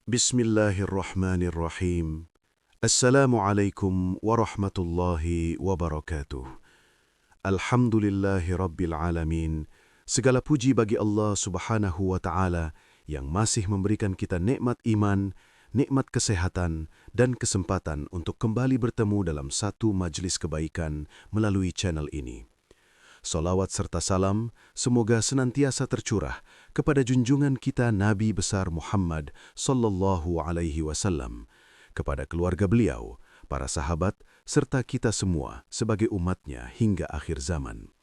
Bismillahirrahmanirrahim. Assalamualaikum warahmatullahi wabarakatuh. Alhamdulillahi rabbil alamin. Segala puji bagi Allah subhanahu wa ta'ala yang masih memberikan kita nikmat iman, nikmat kesehatan, dan kesempatan untuk kembali bertemu dalam satu majlis kebaikan melalui channel ini. Salawat serta salam semoga senantiasa tercurah kepada junjungan kita Nabi besar Muhammad sallallahu alaihi wasallam, kepada keluarga beliau, para sahabat, serta kita semua sebagai umatnya hingga akhir zaman.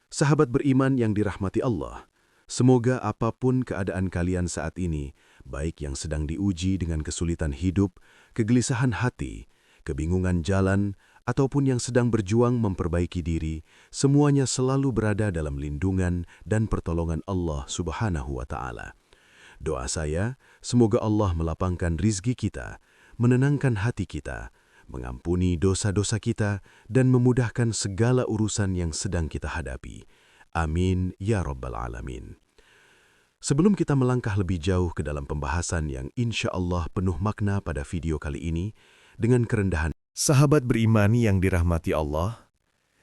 Sahabat beriman yang dirahmati Allah, semoga apapun keadaan kalian saat ini, baik yang sedang diuji dengan kesulitan hidup, kegelisahan hati, kebingungan jalan, ataupun yang sedang berjuang memperbaiki diri, semuanya selalu berada dalam lindungan dan pertolongan Allah subhanahu wa ta'ala. Doa saya, semoga Allah melapangkan rizki kita, menenangkan hati kita, mengampuni dosa-dosa kita, dan memudahkan segala urusan yang sedang kita hadapi. Amin ya rabbal alamin. Sebelum kita melangkah lebih jauh ke dalam pembahasan yang insya Allah penuh makna pada video kali ini, dengan kerendahan Sahabat beriman yang dirahmati Allah,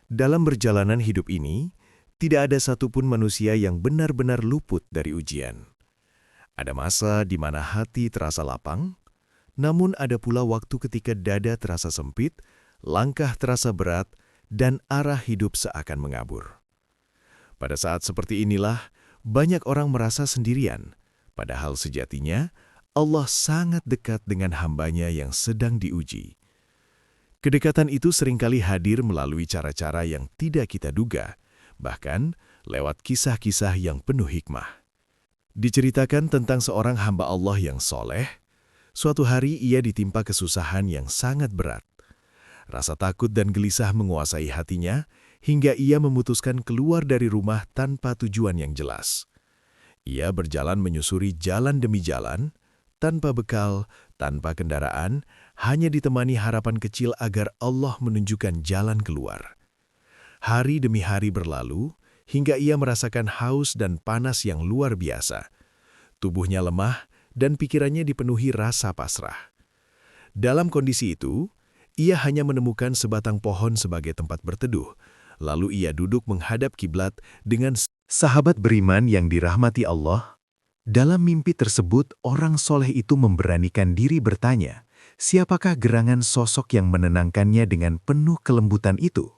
dalam perjalanan hidup ini, tidak ada satupun manusia yang benar-benar luput dari ujian. Ada masa di mana hati terasa lapang, namun ada pula waktu ketika dada terasa sempit, langkah terasa berat, dan arah hidup seakan mengabur. Pada saat seperti inilah, banyak orang merasa sendirian, padahal sejatinya Allah sangat dekat dengan hambanya yang sedang diuji. Kedekatan itu seringkali hadir melalui cara-cara yang tidak kita duga, bahkan lewat kisah-kisah yang penuh hikmah. Diceritakan tentang seorang hamba Allah yang soleh, suatu hari ia ditimpa kesusahan yang sangat berat. Rasa takut dan gelisah menguasai hatinya, hingga ia memutuskan keluar dari rumah tanpa tujuan yang jelas. Ia berjalan menyusuri jalan demi jalan, tanpa bekal, tanpa kendaraan, hanya ditemani harapan kecil agar Allah menunjukkan jalan keluar. Hari demi hari berlalu, hingga ia merasakan haus dan panas yang luar biasa. Tubuhnya lemah dan pikirannya dipenuhi rasa pasrah. Dalam kondisi itu, ia hanya menemukan sebatang pohon sebagai tempat berteduh. Lalu ia duduk menghadap kiblat dengan sahabat beriman yang dirahmati Allah. Dalam mimpi tersebut, orang soleh itu memberanikan diri bertanya, siapakah gerangan sosok yang menenangkannya dengan penuh kelembutan itu?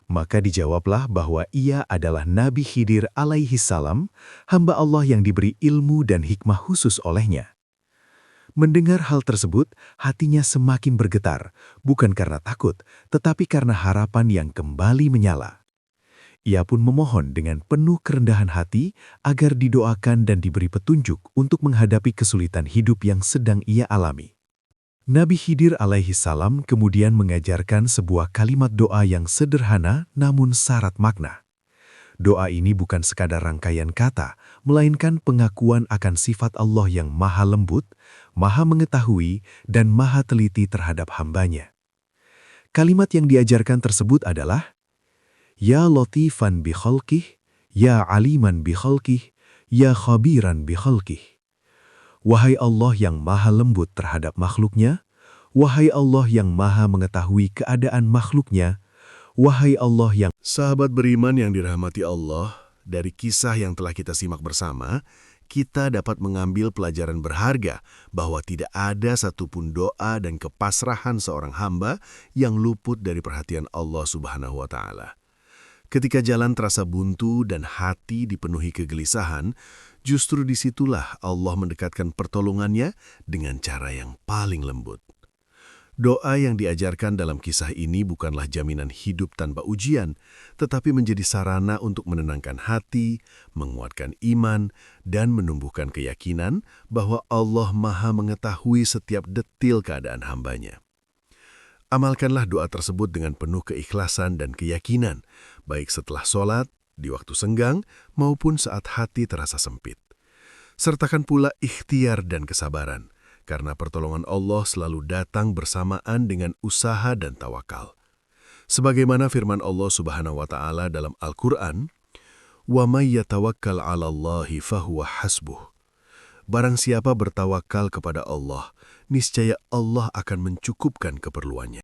Maka dijawablah bahwa ia adalah Nabi Khidir alaihi salam, hamba Allah yang diberi ilmu dan hikmah khusus olehnya. Mendengar hal tersebut, hatinya semakin bergetar, bukan karena takut, tetapi karena harapan yang kembali menyala. Ia pun memohon dengan penuh kerendahan hati agar didoakan dan diberi petunjuk untuk menghadapi kesulitan hidup yang sedang ia alami. Nabi Khidir alaihi salam kemudian mengajarkan sebuah kalimat doa yang sederhana namun syarat makna. Doa ini bukan sekadar rangkaian kata, melainkan pengakuan akan sifat Allah yang maha lembut, maha mengetahui, dan maha teliti terhadap hambanya. Kalimat yang diajarkan tersebut adalah, Ya latifan bi khalqih, ya aliman bi khalqih, ya khabiran bi khalqih. Wahai Allah yang maha lembut terhadap makhluknya, wahai Allah yang maha mengetahui keadaan makhluknya, wahai Allah yang... Sahabat beriman yang dirahmati Allah, dari kisah yang telah kita simak bersama, kita dapat mengambil pelajaran berharga bahwa tidak ada satupun doa dan kepasrahan seorang hamba yang luput dari perhatian Allah Subhanahu wa Ta'ala. Ketika jalan terasa buntu dan hati dipenuhi kegelisahan, justru disitulah Allah mendekatkan pertolongannya dengan cara yang paling lembut. Doa yang diajarkan dalam kisah ini bukanlah jaminan hidup tanpa ujian, tetapi menjadi sarana untuk menenangkan hati, menguatkan iman, dan menumbuhkan keyakinan bahwa Allah Maha mengetahui setiap detil keadaan hambanya. Amalkanlah doa tersebut dengan penuh keikhlasan dan keyakinan, baik setelah sholat, di waktu senggang, maupun saat hati terasa sempit. Sertakan pula ikhtiar dan kesabaran, karena pertolongan Allah selalu datang bersamaan dengan usaha dan tawakal. Sebagaimana firman Allah Subhanahu wa Ta'ala dalam Al-Quran, "Wa may yatawakkal 'ala Allahi fahuwa hasbuh." Barang siapa bertawakal kepada Allah, niscaya Allah akan mencukupkan keperluannya.